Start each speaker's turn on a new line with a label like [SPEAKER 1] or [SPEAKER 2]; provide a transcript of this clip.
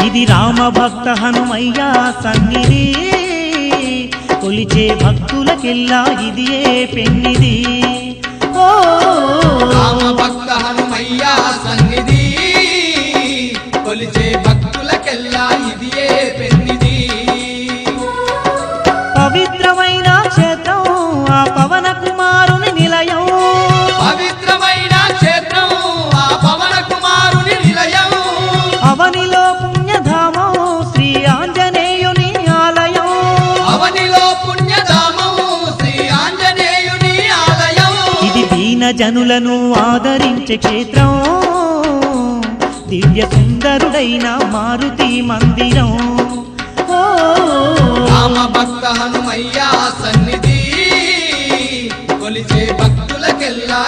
[SPEAKER 1] ఇది రామ భక్త హనుమయ్య సన్నిధి కొలిచే భక్తులకెల్లా ఇదియే పెన్నిది ఓ
[SPEAKER 2] రామ భక్త హనుమయ్య సన్నిధి కొలిచే భక్తులకెల్లా ఇదియే పెన్నిది
[SPEAKER 1] పవిత్రమైన క్షేత్రం ఆ పవన కుమారుని నిలయం
[SPEAKER 2] పవిత్రమైన క్షేత్రం ఆ పవన కుమారుని నిలయం
[SPEAKER 1] అవనిలో పుణ్యధామం శ్రీ ఆంజనేయుని ఆలయం
[SPEAKER 2] అవనిలో పుణ్యధామం శ్రీ ఆంజనేయుని ఆలయం
[SPEAKER 1] ఇది దీన జనులను ఆదరించే క్షేత్రం దివ్య సుందరుడైన మారుతి మందిరం ఓ
[SPEAKER 2] రామ భక్త హనుమయ్య సన్నిధి కొలిచే భక్తులకెల్లా